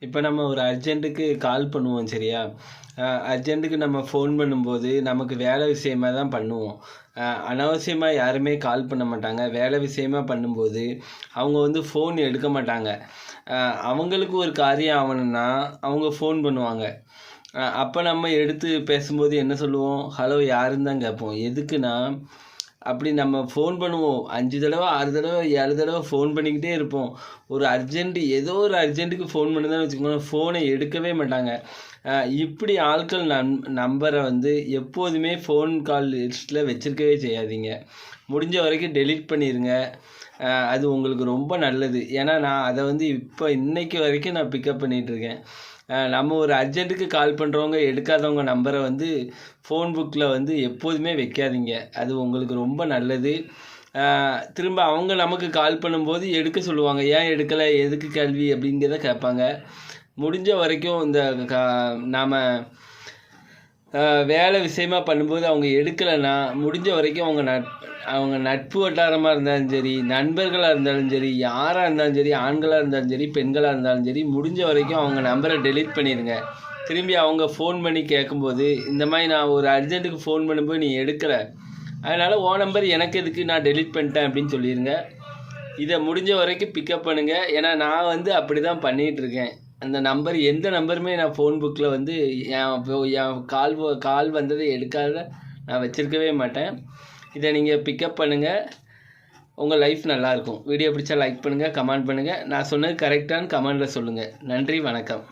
இப்போ நம்ம ஒரு அர்ஜென்ட்டுக்கு கால் பண்ணுவோம் சரியா? அர்ஜென்ட்டுக்கு நம்ம ஃபோன் பண்ணும்போது நமக்கு வேலை விஷயமா தான் பண்ணுவோம். அனாவசியமா யாருமே கால் பண்ண மாட்டாங்க. வேலை விஷயமா பண்ணும்போது அவங்க வந்து ஃபோன் எடுக்க மாட்டாங்க. அ அவங்களுக்கு ஒரு காரியம் ஆவணும்னா அவங்க ஃபோன் பண்ணுவாங்க. அப்போ நம்ம எடுத்து பேசும்போது என்ன சொல்லுவோம்? ஹலோ யாருன்னு தான் கேட்போம். எதுக்குன்னா, அப்படி நம்ம ஃபோன் பண்ணுவோம். 5 தடவ, 6 தடவ, 7 தடவ ஃபோன் பண்ணிக்கிட்டே இருப்போம். ஒரு அர்ஜென்ட் ஏதோ ஒரு அர்ஜென்ட்டுக்கு ஃபோன் பண்ணுதோன்னு வச்சுக்கோங்களேன், ஃபோனை எடுக்கவே மாட்டாங்க. இப்படி ஆட்கள் நம்பரை வந்து எப்போதுமே ஃபோன் கால் லிஸ்ட்டில் வச்சிருக்கவே செய்யாதீங்க. முடிஞ்ச வரைக்கும் டெலீட் பண்ணிருங்க. அது உங்களுக்கு ரொம்ப நல்லது. ஏன்னா நான் அதை வந்து இப்போ இன்னைக்கு வரைக்கும் நான் பிக்கப் பண்ணிகிட்ருக்கேன். நம்ம ஒரு அர்ஜென்ட்டுக்கு கால் பண்ணுறவங்க எடுக்காதவங்க நம்பரை வந்து ஃபோன் புக்கில் வந்து எப்போதுமே வைக்காதீங்க. அது உங்களுக்கு ரொம்ப நல்லது. திரும்ப அவங்க நமக்கு கால் பண்ணும்போது எடுக்க சொல்லுவாங்க. ஏன் எடுக்கலை, எதுக்கு கேள்வி அப்படிங்கிறத கேட்பாங்க. முடிஞ்ச வரைக்கும் இந்த நாம் வேலை விஷயமா பண்ணும்போது அவங்க எடுக்கலைன்னா முடிஞ்ச வரைக்கும் அவங்க நட்பு வட்டாரமாக இருந்தாலும் சரி, நண்பர்களாக இருந்தாலும் சரி, யாராக இருந்தாலும் சரி, ஆண்களாக இருந்தாலும் சரி, பெண்களாக இருந்தாலும் சரி, முடிஞ்ச வரைக்கும் அவங்க நம்பரை டெலீட் பண்ணிடுங்க. திரும்பி அவங்க ஃபோன் பண்ணி கேட்கும்போது, இந்த மாதிரி நான் ஒரு அர்ஜென்ட்டுக்கு ஃபோன் பண்ணும்போது நீ எடுக்கலை, அதனால் உன் நம்பர் எனக்கு எதுக்கு, நான் டெலீட் பண்ணிட்டேன் அப்படின்னு சொல்லிடுங்க. இதை முடிஞ்ச வரைக்கும் பிக்கப் பண்ணுங்கள். ஏன்னா நான் வந்து அப்படி தான் பண்ணிகிட்ருக்கேன். அந்த நம்பர் எந்த நம்பருமே நான் ஃபோன் புக்கில் வந்து என் கால் வந்ததை எடுக்காத நான் வச்சுருக்கவே மாட்டேன். இதை நீங்கள் பிக்கப் பண்ணுங்கள். உங்கள் லைஃப் நல்லாயிருக்கும். வீடியோ பிடிச்சா லைக் பண்ணுங்கள், கமெண்ட் பண்ணுங்கள். நான் சொன்னது கரெக்டானு கமெண்டில் சொல்லுங்கள். நன்றி, வணக்கம்.